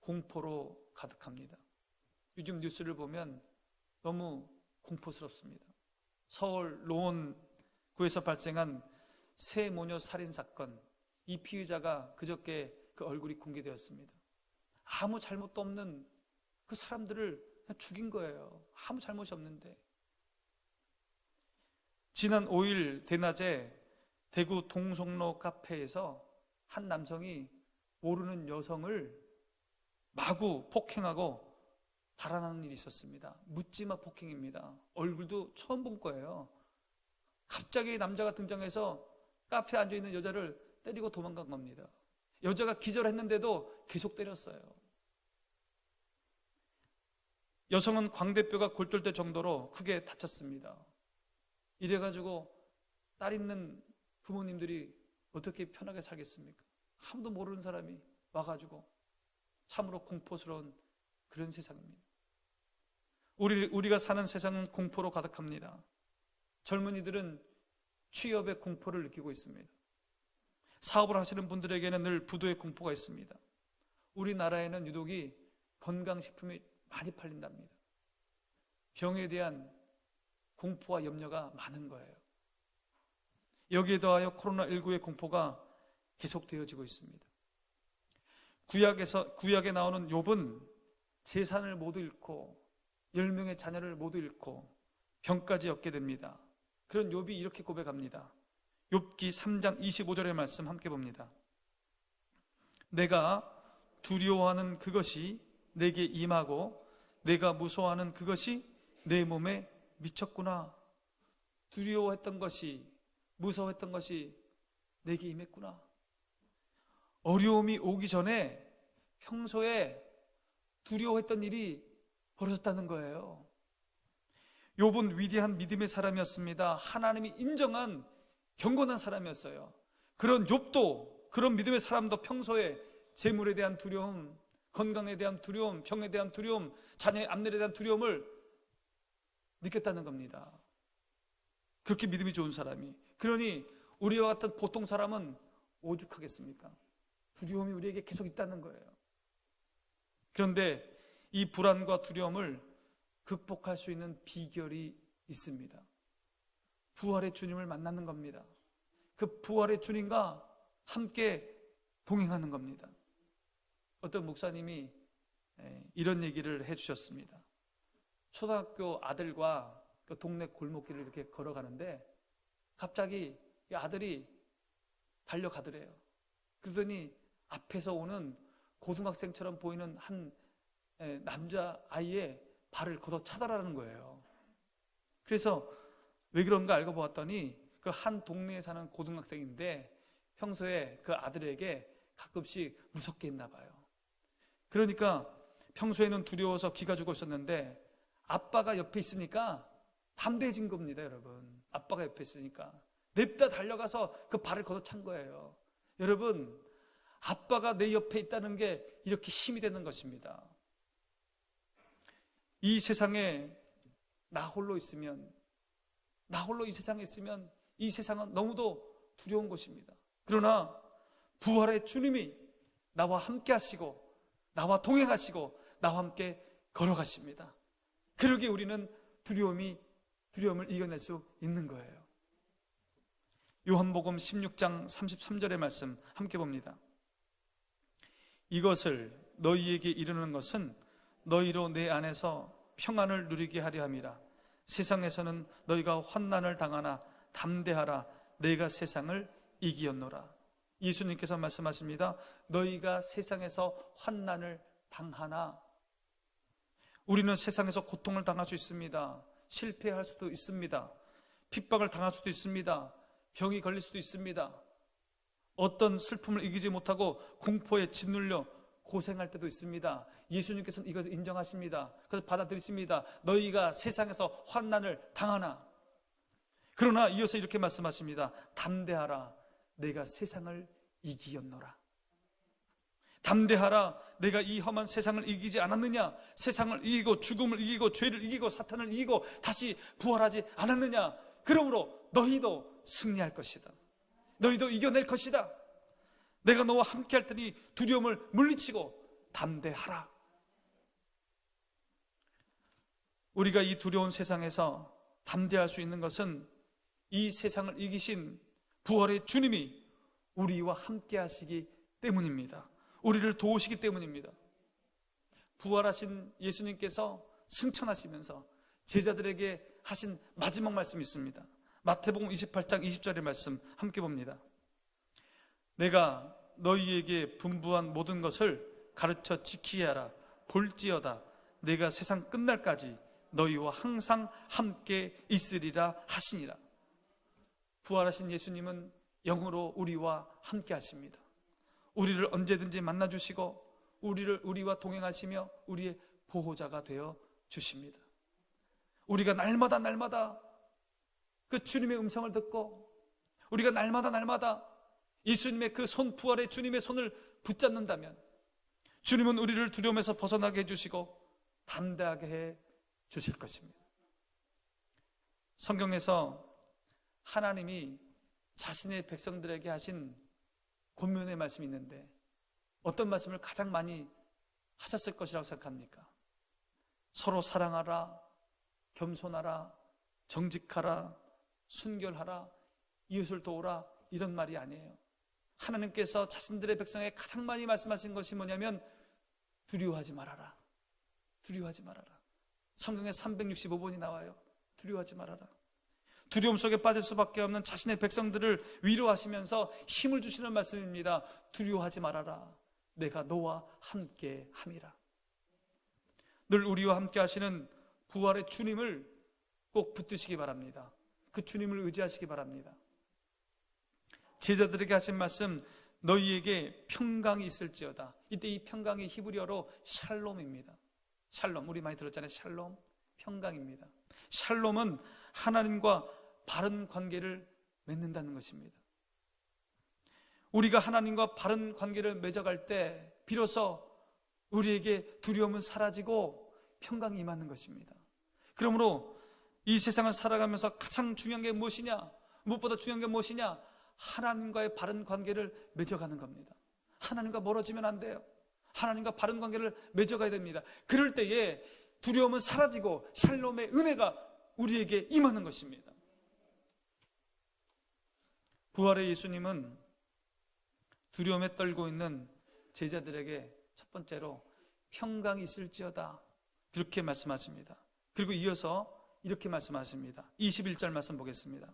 공포로 가득합니다. 요즘 뉴스를 보면 너무 공포스럽습니다. 서울 노원구에서 발생한 새 모녀 살인 사건, 이 피의자가 그저께 그 얼굴이 공개되었습니다. 아무 잘못도 없는 그 사람들을 그냥 죽인 거예요. 아무 잘못이 없는데. 지난 5일 대낮에 대구 동성로 카페에서 한 남성이 모르는 여성을 마구 폭행하고 달아나는 일이 있었습니다. 묻지마 폭행입니다. 얼굴도 처음 본 거예요. 갑자기 남자가 등장해서 카페에 앉아있는 여자를 때리고 도망간 겁니다. 여자가 기절했는데도 계속 때렸어요. 여성은 광대뼈가 골절될 정도로 크게 다쳤습니다. 이래가지고 딸 있는 부모님들이 어떻게 편하게 살겠습니까? 아무도 모르는 사람이 와가지고 참으로 공포스러운 그런 세상입니다. 우리가 사는 세상은 공포로 가득합니다. 젊은이들은 취업의 공포를 느끼고 있습니다. 사업을 하시는 분들에게는 늘 부도의 공포가 있습니다. 우리나라에는 유독이 건강식품이 많이 팔린답니다. 병에 대한 공포와 염려가 많은 거예요. 여기에 더하여 코로나19의 공포가 계속되어지고 있습니다. 구약에 나오는 욥은 재산을 모두 잃고 10명의 자녀를 모두 잃고 병까지 얻게 됩니다. 그런 욥이 이렇게 고백합니다. 욥기 3장 25절의 말씀 함께 봅니다. 내가 두려워하는 그것이 내게 임하고 내가 무서워하는 그것이 내 몸에 미쳤구나. 두려워했던 것이, 무서워했던 것이 내게 임했구나. 어려움이 오기 전에 평소에 두려워했던 일이 벌어졌다는 거예요. 욥은 위대한 믿음의 사람이었습니다. 하나님이 인정한 경건한 사람이었어요. 그런 욥도, 그런 믿음의 사람도 평소에 재물에 대한 두려움, 건강에 대한 두려움, 병에 대한 두려움, 자녀의 앞날에 대한 두려움을 느꼈다는 겁니다. 그렇게 믿음이 좋은 사람이. 그러니 우리와 같은 보통 사람은 오죽하겠습니까? 두려움이 우리에게 계속 있다는 거예요. 그런데 이 불안과 두려움을 극복할 수 있는 비결이 있습니다. 부활의 주님을 만나는 겁니다. 그 부활의 주님과 함께 동행하는 겁니다. 어떤 목사님이 이런 얘기를 해주셨습니다. 초등학교 아들과 그 동네 골목길을 이렇게 걸어가는데 갑자기 이 아들이 달려가더래요. 그러더니 앞에서 오는 고등학생처럼 보이는 한 남자아이의 발을 걷어 차달라는 거예요. 그래서 왜 그런가 알고 보았더니 그 한 동네에 사는 고등학생인데 평소에 그 아들에게 가끔씩 무섭게 했나 봐요. 그러니까 평소에는 두려워서 기가 죽어 있었는데 아빠가 옆에 있으니까 담대해진 겁니다, 여러분. 아빠가 옆에 있으니까 냅다 달려가서 그 발을 걷어 찬 거예요. 여러분, 아빠가 내 옆에 있다는 게 이렇게 힘이 되는 것입니다. 이 세상에 나 홀로 있으면, 나 홀로 이 세상에 있으면 이 세상은 너무도 두려운 곳입니다. 그러나 부활의 주님이 나와 함께 하시고 나와 동행하시고 나와 함께 걸어가십니다. 그러기에 우리는 두려움을 이겨낼 수 있는 거예요. 요한복음 16장 33절의 말씀 함께 봅니다. 이것을 너희에게 이르는 것은 너희로 내 안에서 평안을 누리게 하려 함이라. 세상에서는 너희가 환난을 당하나 담대하라. 내가 세상을 이기었노라. 예수님께서 말씀하십니다. 너희가 세상에서 환난을 당하나. 우리는 세상에서 고통을 당할 수 있습니다. 실패할 수도 있습니다. 핍박을 당할 수도 있습니다. 병이 걸릴 수도 있습니다. 어떤 슬픔을 이기지 못하고 공포에 짓눌려 고생할 때도 있습니다. 예수님께서는 이것을 인정하십니다. 그래서 받아들이십니다. 너희가 세상에서 환난을 당하나. 그러나 이어서 이렇게 말씀하십니다. 담대하라. 내가 세상을 이기었노라. 담대하라. 내가 이 험한 세상을 이기지 않았느냐? 세상을 이기고 죽음을 이기고 죄를 이기고 사탄을 이기고 다시 부활하지 않았느냐? 그러므로 너희도 승리할 것이다. 너희도 이겨낼 것이다. 내가 너와 함께 할 테니 두려움을 물리치고 담대하라. 우리가 이 두려운 세상에서 담대할 수 있는 것은 이 세상을 이기신 부활의 주님이 우리와 함께 하시기 때문입니다. 우리를 도우시기 때문입니다. 부활하신 예수님께서 승천하시면서 제자들에게 하신 마지막 말씀이 있습니다. 마태복음 28장 20절의 말씀 함께 봅니다. 내가 너희에게 분부한 모든 것을 가르쳐 지키게 하라. 볼지어다 내가 세상 끝날까지 너희와 항상 함께 있으리라 하시니라. 부활하신 예수님은 영으로 우리와 함께 하십니다. 우리를 언제든지 만나주시고 우리와 동행하시며 우리의 보호자가 되어 주십니다. 우리가 날마다 그 주님의 음성을 듣고 우리가 날마다 예수님의 그 손, 부활의 주님의 손을 붙잡는다면 주님은 우리를 두려움에서 벗어나게 해주시고 담대하게 해 주실 것입니다. 성경에서 하나님이 자신의 백성들에게 하신 권면의 말씀이 있는데 어떤 말씀을 가장 많이 하셨을 것이라고 생각합니까? 서로 사랑하라, 겸손하라, 정직하라, 순결하라, 이웃을 도우라, 이런 말이 아니에요. 하나님께서 자신들의 백성에게 가장 많이 말씀하신 것이 뭐냐면 두려워하지 말아라. 두려워하지 말아라. 성경에 365번이 나와요. 두려워하지 말아라. 두려움 속에 빠질 수밖에 없는 자신의 백성들을 위로하시면서 힘을 주시는 말씀입니다. 두려워하지 말아라. 내가 너와 함께 함이라. 늘 우리와 함께 하시는 부활의 주님을 꼭 붙드시기 바랍니다. 그 주님을 의지하시기 바랍니다. 제자들에게 하신 말씀, 너희에게 평강이 있을지어다. 이때 이 평강이 히브리어로 샬롬입니다. 샬롬, 우리 많이 들었잖아요. 샬롬, 평강입니다. 샬롬은 하나님과 바른 관계를 맺는다는 것입니다. 우리가 하나님과 바른 관계를 맺어갈 때 비로소 우리에게 두려움은 사라지고 평강이 임하는 것입니다. 그러므로 이 세상을 살아가면서 가장 중요한 게 무엇이냐? 무엇보다 중요한 게 무엇이냐? 하나님과의 바른 관계를 맺어가는 겁니다. 하나님과 멀어지면 안 돼요. 하나님과 바른 관계를 맺어가야 됩니다. 그럴 때에 두려움은 사라지고 샬롬의 은혜가 우리에게 임하는 것입니다. 부활의 예수님은 두려움에 떨고 있는 제자들에게 첫 번째로 평강이 있을지어다 그렇게 말씀하십니다. 그리고 이어서 이렇게 말씀하십니다. 21절 말씀 보겠습니다.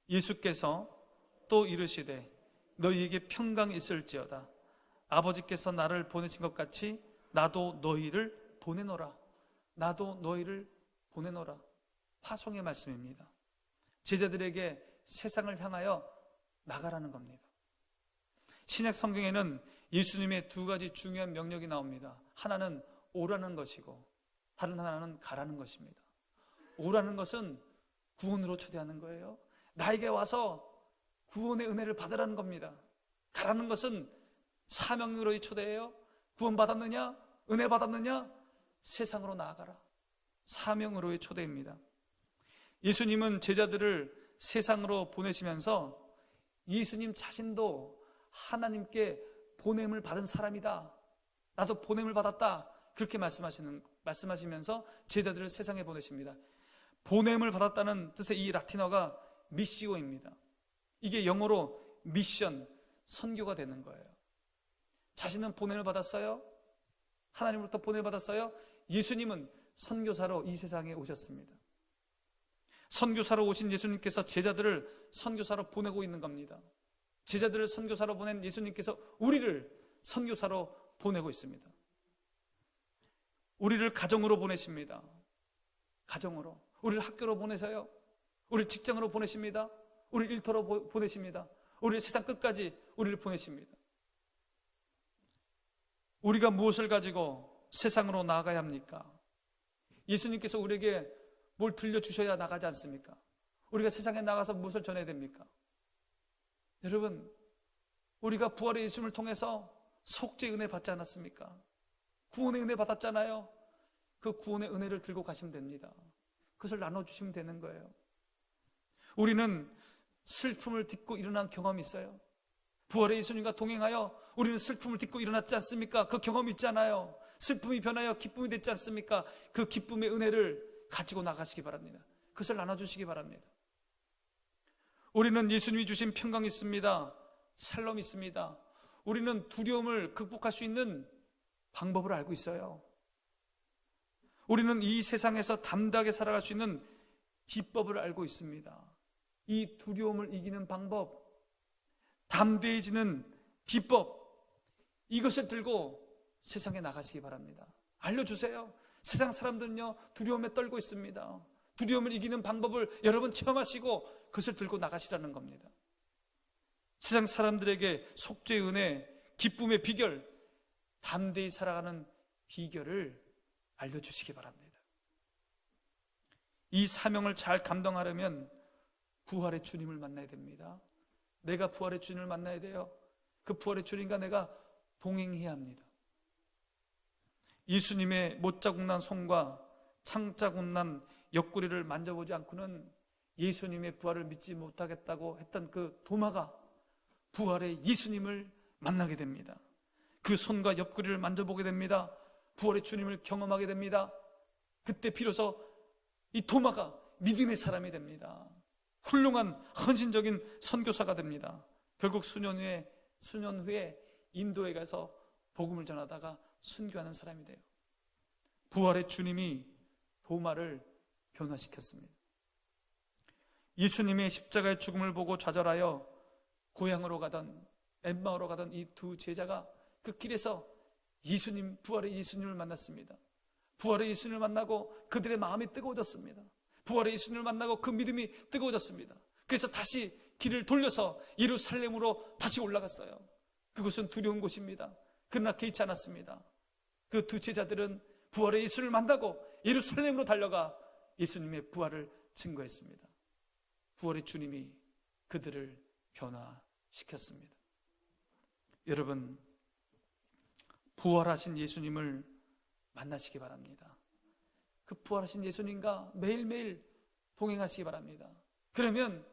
예수께서 또 이르시되 너희에게 평강이 있을지어다. 아버지께서 나를 보내신 것 같이 나도 너희를 보내노라. 나도 너희를 보내노라. 파송의 말씀입니다. 제자들에게 세상을 향하여 나가라는 겁니다. 신약 성경에는 예수님의 두 가지 중요한 명령이 나옵니다. 하나는 오라는 것이고 다른 하나는 가라는 것입니다. 오라는 것은 구원으로 초대하는 거예요. 나에게 와서 구원의 은혜를 받으라는 겁니다. 가라는 것은 사명으로의 초대예요. 구원 받았느냐? 은혜 받았느냐? 세상으로 나아가라. 사명으로의 초대입니다. 예수님은 제자들을 세상으로 보내시면서 예수님 자신도 하나님께 보냄을 받은 사람이다. 나도 보냄을 받았다. 그렇게 말씀하시면서 제자들을 세상에 보내십니다. 보냄을 받았다는 뜻의 이 라틴어가 미시오입니다. 이게 영어로 미션, 선교가 되는 거예요. 자신은 보냄을 받았어요? 하나님으로부터 보냄을 받았어요? 예수님은 선교사로 이 세상에 오셨습니다. 선교사로 오신 예수님께서 제자들을 선교사로 보내고 있는 겁니다. 제자들을 선교사로 보낸 예수님께서 우리를 선교사로 보내고 있습니다. 우리를 가정으로 보내십니다. 가정으로. 우리를 학교로 보내셔요. 우리를 직장으로 보내십니다. 우리를 일터로 보내십니다. 우리를 세상 끝까지 우리를 보내십니다. 우리가 무엇을 가지고 세상으로 나아가야 합니까? 예수님께서 우리에게 뭘 들려주셔야 나가지 않습니까? 우리가 세상에 나가서 무엇을 전해야 됩니까? 여러분, 우리가 부활의 예수님을 통해서 속죄의 은혜 받지 않았습니까? 구원의 은혜 받았잖아요. 그 구원의 은혜를 들고 가시면 됩니다. 그것을 나눠주시면 되는 거예요. 우리는 슬픔을 딛고 일어난 경험이 있어요. 부활의 예수님과 동행하여 우리는 슬픔을 딛고 일어났지 않습니까? 그 경험이 있잖아요. 슬픔이 변하여 기쁨이 됐지 않습니까? 그 기쁨의 은혜를 가지고 나가시기 바랍니다. 그것을 나눠주시기 바랍니다. 우리는 예수님이 주신 평강이 있습니다. 샬롬이 있습니다. 우리는 두려움을 극복할 수 있는 방법을 알고 있어요. 우리는 이 세상에서 담대하게 살아갈 수 있는 비법을 알고 있습니다. 이 두려움을 이기는 방법, 담대해지는 비법, 이것을 들고 세상에 나가시기 바랍니다. 알려주세요. 세상 사람들은요, 두려움에 떨고 있습니다. 두려움을 이기는 방법을 여러분 체험하시고 그것을 들고 나가시라는 겁니다. 세상 사람들에게 속죄의 은혜, 기쁨의 비결, 담대히 살아가는 비결을 알려주시기 바랍니다. 이 사명을 잘 감당하려면 부활의 주님을 만나야 됩니다. 내가 부활의 주님을 만나야 돼요. 그 부활의 주님과 내가 동행해야 합니다. 예수님의 못자국난 손과 창자국난 옆구리를 만져보지 않고는 예수님의 부활을 믿지 못하겠다고 했던 그 도마가 부활의 예수님을 만나게 됩니다. 그 손과 옆구리를 만져보게 됩니다. 부활의 주님을 경험하게 됩니다. 그때 비로소 이 도마가 믿음의 사람이 됩니다. 훌륭한 헌신적인 선교사가 됩니다. 결국 수년 후에 인도에 가서 복음을 전하다가 순교하는 사람이 돼요. 부활의 주님이 도마를 변화시켰습니다. 예수님의 십자가의 죽음을 보고 좌절하여 고향으로 가던 엠마오로 가던 이 두 제자가 그 길에서 예수님, 부활의 예수님을 만났습니다. 부활의 예수님을 만나고 그들의 마음이 뜨거워졌습니다. 부활의 예수님을 만나고 그 믿음이 뜨거워졌습니다. 그래서 다시 길을 돌려서 예루살렘으로 다시 올라갔어요. 그곳은 두려운 곳입니다. 그러나 개의치 않았습니다. 그 두 제자들은 부활의 예수를 만나고 예루살렘으로 달려가 예수님의 부활을 증거했습니다. 부활의 주님이 그들을 변화시켰습니다. 여러분, 부활하신 예수님을 만나시기 바랍니다. 그 부활하신 예수님과 매일매일 동행하시기 바랍니다. 그러면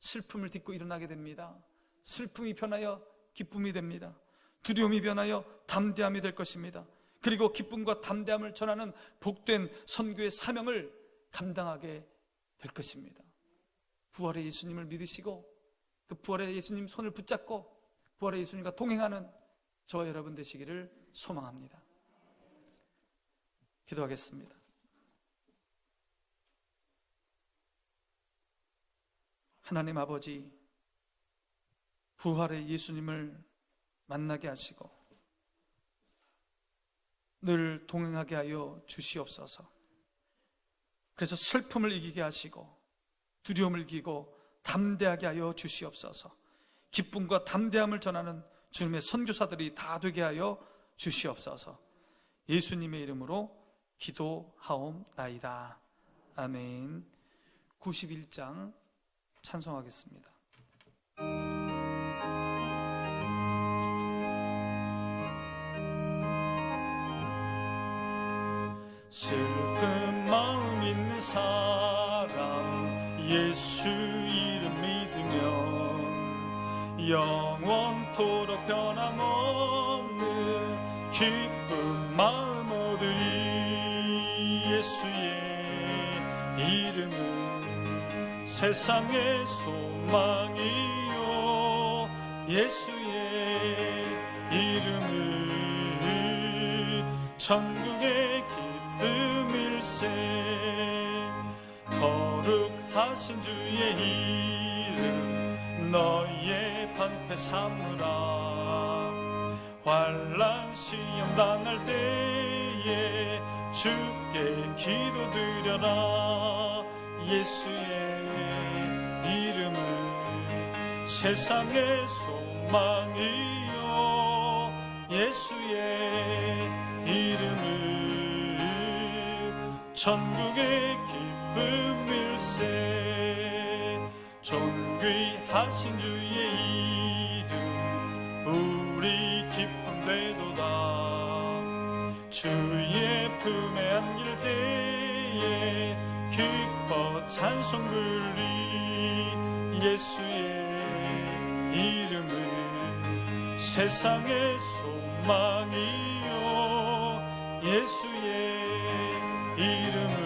슬픔을 딛고 일어나게 됩니다. 슬픔이 변하여 기쁨이 됩니다. 두려움이 변하여 담대함이 될 것입니다. 그리고 기쁨과 담대함을 전하는 복된 선교의 사명을 감당하게 될 것입니다. 부활의 예수님을 믿으시고 그 부활의 예수님 손을 붙잡고 부활의 예수님과 동행하는 저와 여러분 되시기를 소망합니다. 기도하겠습니다. 하나님 아버지, 부활의 예수님을 만나게 하시고 늘 동행하게 하여 주시옵소서. 그래서 슬픔을 이기게 하시고 두려움을 이기고 담대하게 하여 주시옵소서. 기쁨과 담대함을 전하는 주님의 선교사들이 다 되게 하여 주시옵소서. 예수님의 이름으로 기도하옵나이다. 아멘. 91장 찬송하겠습니다. 슬픈 마음 있는 사람 예수 이름 믿으면 영원토록 변함없는 기쁜 마음 얻으리. 예수의 이름은 세상의 소망이요 예수의 이름은 천국의 기쁨일세. 거룩하신 주의 이름 너의 방패 삼으라. 환난 시험 당할 때에 주께 기도드려라. 예수의 이름은 세상의 소망이요, 예수의 이름은 천국의 기쁨일세. 존귀하신 주의 이름 우리 기쁨 되도다. 주의 품에 안길 때에 기뻐 찬송 불리. 예수의 이름은 세상의 소망이요, 예수의 이름은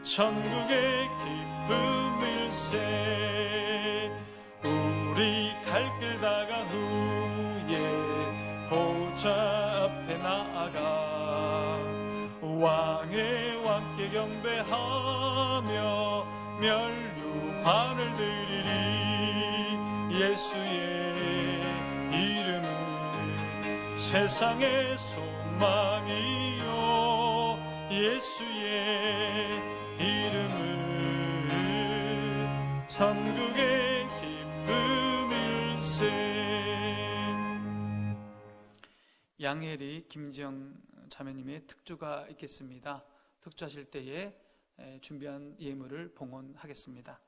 천국의 기쁨일세. 우리 갈 길 다가 후에 보좌 앞에 나아가 왕의 왕께 경배하며 면류관을 드리리. 예수의 이름은 세상의 소망이요, 예수의 이름은 천국의 기쁨일세. 양혜리 김지영 자매님의 특주가 있겠습니다. 특주하실 때에 준비한 예물을 봉헌하겠습니다.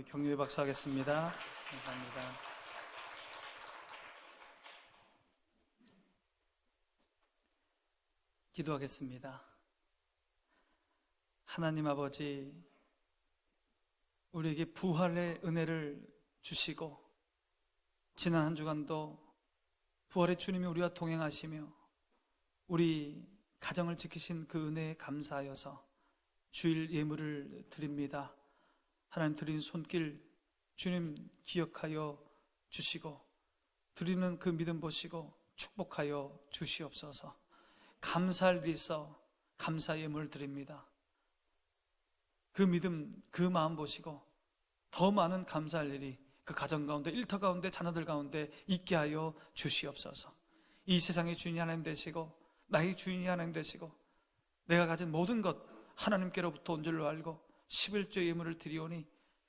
격려의 박수 하겠습니다. 감사합니다. 기도하겠습니다. 하나님 아버지, 우리에게 부활의 은혜를 주시고 지난 한 주간도 부활의 주님이 우리와 동행하시며 우리 가정을 지키신 그 은혜에 감사하여서 주일 예물을 드립니다. 하나님 드린 손길 주님 기억하여 주시고 드리는 그 믿음 보시고 축복하여 주시옵소서. 감사할 일이 있어 감사 예물을 드립니다. 그 믿음, 그 마음 보시고 더 많은 감사할 일이 그 가정 가운데, 일터 가운데, 자녀들 가운데 있게 하여 주시옵소서. 이 세상의 주인이 하나님 되시고 나의 주인이 하나님 되시고 내가 가진 모든 것 하나님께로부터 온 줄로 알고 11조의 예물을 드리오니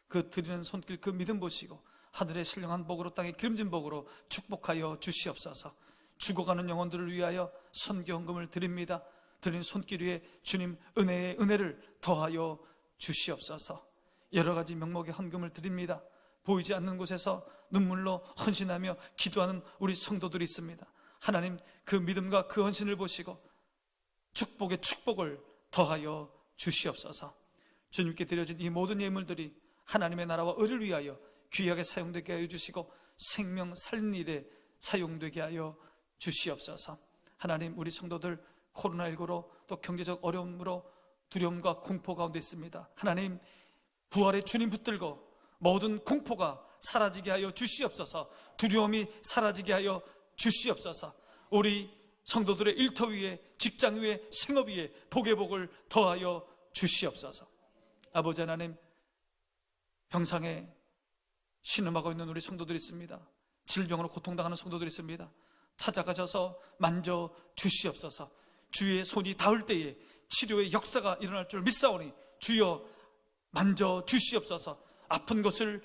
그 드리는 손길 그 믿음 보시고 하늘의 신령한 복으로 땅의 기름진 복으로 축복하여 주시옵소서. 죽어가는 영혼들을 위하여 선교 헌금을 드립니다. 드린 손길 위에 주님 은혜의 은혜를 더하여 주시옵소서. 여러 가지 명목의 헌금을 드립니다. 보이지 않는 곳에서 눈물로 헌신하며 기도하는 우리 성도들이 있습니다. 하나님 그 믿음과 그 헌신을 보시고 축복의 축복을 더하여 주시옵소서. 주님께 드려진 이 모든 예물들이 하나님의 나라와 의를 위하여 귀하게 사용되게 하여 주시고 생명 살리는 일에 사용되게 하여 주시옵소서. 하나님 우리 성도들 코로나19로 또 경제적 어려움으로 두려움과 공포 가운데 있습니다. 하나님 부활의 주님 붙들고 모든 공포가 사라지게 하여 주시옵소서. 두려움이 사라지게 하여 주시옵소서. 우리 성도들의 일터 위에 직장 위에 생업 위에 복의 복을 더하여 주시옵소서. 아버지 하나님 병상에 신음하고 있는 우리 성도들이 있습니다. 질병으로 고통당하는 성도들이 있습니다. 찾아가셔서 만져 주시옵소서. 주의 손이 닿을 때에 치료의 역사가 일어날 줄 믿사오니 주여 만져 주시옵소서. 아픈 곳을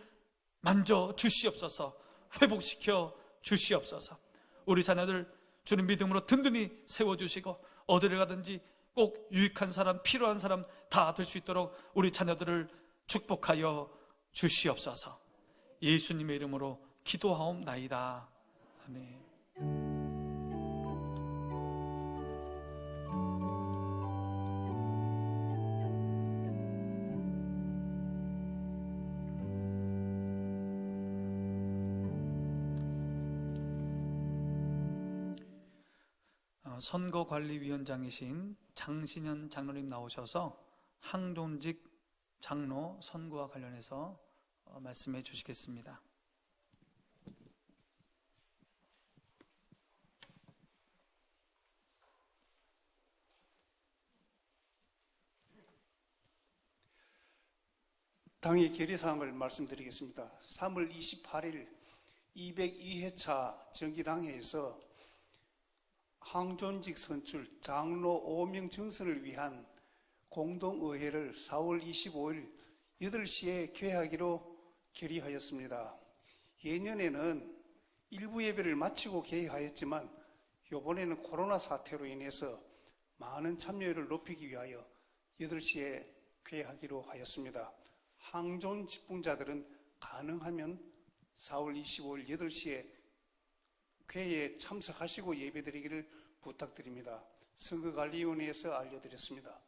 만져 주시옵소서. 회복시켜 주시옵소서. 우리 자녀들 주님 믿음으로 든든히 세워주시고 어디를 가든지 꼭 유익한 사람 필요한 사람 다 될 수 있도록 우리 자녀들을 축복하여 주시옵소서. 예수님의 이름으로 기도하옵나이다. 아멘. 선거관리위원장이신 장신현 장로님 나오셔서 항존직 장로 선거와 관련해서 말씀해 주시겠습니다. 당의 결의사항을 말씀드리겠습니다. 3월 28일 202회차 정기당회에서 항존직 선출 장로 5명 정선을 위한 공동의회를 4월 25일 8시에 개회하기로 결의하였습니다. 예년에는 일부 예배를 마치고 개회하였지만 이번에는 코로나 사태로 인해서 많은 참여율을 높이기 위하여 8시에 개회하기로 하였습니다. 항존 직분자들은 가능하면 4월 25일 8시에 회의에 참석하시고 예배드리기를 부탁드립니다. 선거관리위원회에서 알려드렸습니다.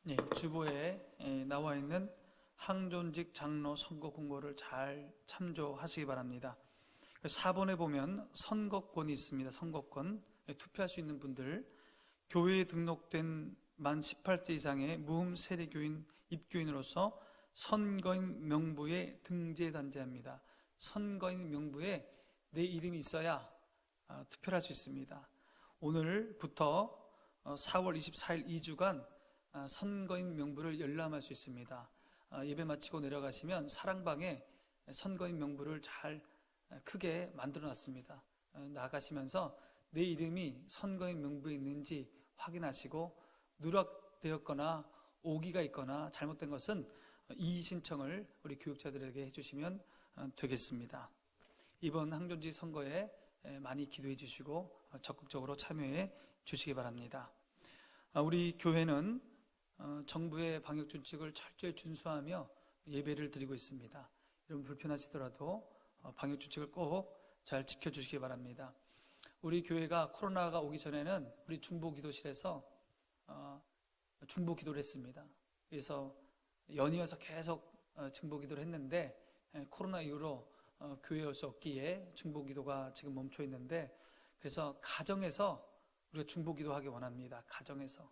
네, 주보에 나와 있는 항존직 장로 선거 공고를 잘 참조하시기 바랍니다. 4번에 보면 선거권이 있습니다. 선거권, 투표할 수 있는 분들, 교회에 등록된 만 18세 이상의 무흠 세례교인 입교인으로서 선거인 명부에 등재단제합니다. 선거인 명부에 내 이름이 있어야 투표를 할 수 있습니다. 오늘부터 4월 24일 2주간 선거인 명부를 열람할 수 있습니다. 예배 마치고 내려가시면 사랑방에 선거인 명부를 잘 크게 만들어 놨습니다. 나가시면서 내 이름이 선거인 명부에 있는지 확인하시고 누락되었거나 오기가 있거나 잘못된 것은 이의 신청을 우리 교육자들에게 해주시면 되겠습니다. 이번 항존직 선거에 많이 기도해 주시고 적극적으로 참여해 주시기 바랍니다. 우리 교회는 정부의 방역준칙을 철저히 준수하며 예배를 드리고 있습니다. 여러분 불편하시더라도 방역준칙을 꼭 잘 지켜주시기 바랍니다. 우리 교회가 코로나가 오기 전에는 우리 중보기도실에서 중보기도를 했습니다. 그래서 연이어서 계속 중보기도를 했는데 코로나 이후로 교회에 올 수 없기에 중보기도가 지금 멈춰 있는데, 그래서 가정에서 우리가 중보기도하기 원합니다. 가정에서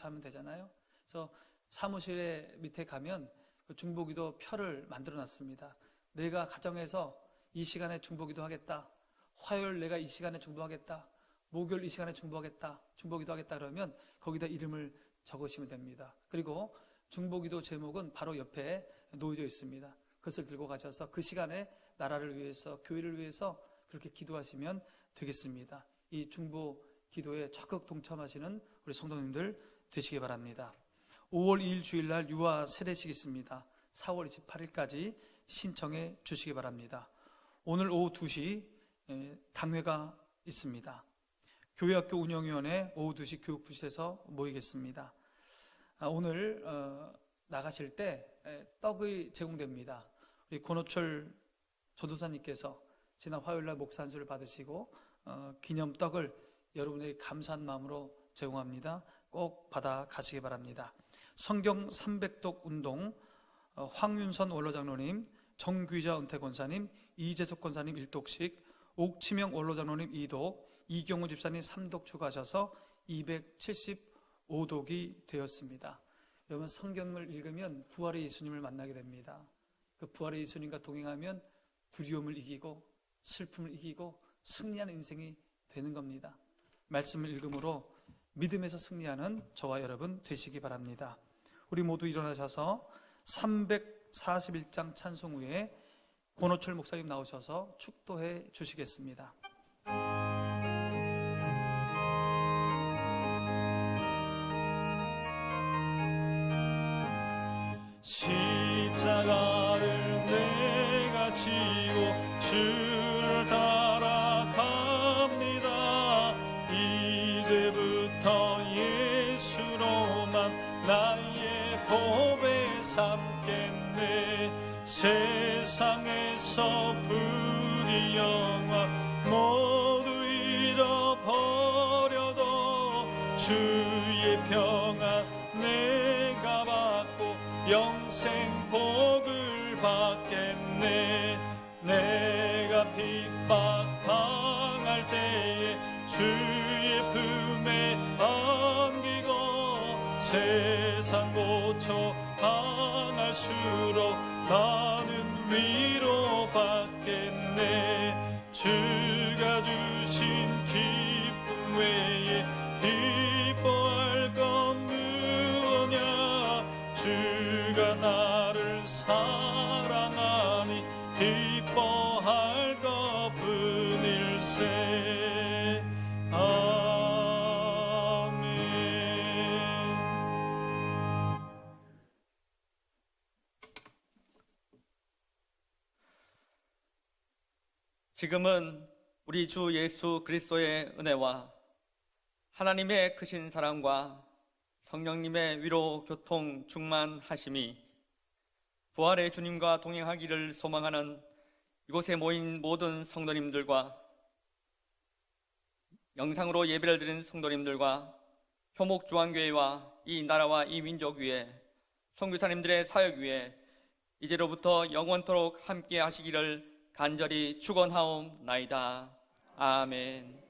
하면 되잖아요. 그래서 사무실에 밑에 가면 그 중보기도 표를 만들어 놨습니다. 내가 가정에서 이 시간에 중보기도 하겠다, 화요일 내가 이 시간에 중보하겠다, 목요일 이 시간에 중보기도 하겠다 그러면 거기다 이름을 적으시면 됩니다. 그리고 중보기도 제목은 바로 옆에 놓여져 있습니다. 그것을 들고 가셔서 그 시간에 나라를 위해서, 교회를 위해서 그렇게 기도하시면 되겠습니다. 이 중보 기도에 적극 동참하시는 우리 성도님들 되시기 바랍니다. 5월 2일 주일날 유아 세례식이 있습니다. 4월 28일까지 신청해 주시기 바랍니다. 오늘 오후 2시 당회가 있습니다. 교회학교 운영위원회 오후 2시 교육부실에서 모이겠습니다. 오늘 나가실 때 떡이 제공됩니다. 우리 권호철 전도사님께서 지난 화요일날 목사 안수를 받으시고 기념떡을 여러분에게 감사한 마음으로 제공합니다. 꼭 받아 가시기 바랍니다. 성경 300독 운동 황윤선 원로장로님, 정귀자 은퇴권사님, 이재석 권사님 1독씩, 옥치명 원로장로님 2독, 이경우 집사님 3독 추가하셔서 275독이 되었습니다. 여러분, 성경을 읽으면 부활의 예수님을 만나게 됩니다. 그 부활의 예수님과 동행하면 두려움을 이기고 슬픔을 이기고 승리하는 인생이 되는 겁니다. 말씀을 읽음으로 믿음에서 승리하는 저와 여러분 되시기 바랍니다. 우리 모두 일어나셔서 341장 찬송 후에 권호철 목사님 나오셔서 축도해 주시겠습니다. 십자가를 내가 지고 주를 따라갑니다. 이제부터 예수로만 나의 보배 삼겠네. 세상에서 부귀 영화 모두 잃어버려도 주의 평안 내가 받고 영생 복을 받겠네. 내가 핍박당할 때에 주의 품에 안기고 세상 고초 당할수록 나는 위로받겠네. 주가 주신 기쁨 외에 기뻐할 건 무엇냐. 주가 나를 사랑하니 기뻐할 것뿐일세. 아멘. 지금은 우리 주 예수 그리스도의 은혜와 하나님의 크신 사랑과 성령님의 위로 교통 충만하심이 부활의 주님과 동행하기를 소망하는 이곳에 모인 모든 성도님들과 영상으로 예배를 드리는 성도님들과 효목주한교회와 이 나라와 이 민족 위에 선교사님들의 사역 위에 이제로부터 영원토록 함께 하시기를 간절히 축원하옵나이다. 아멘.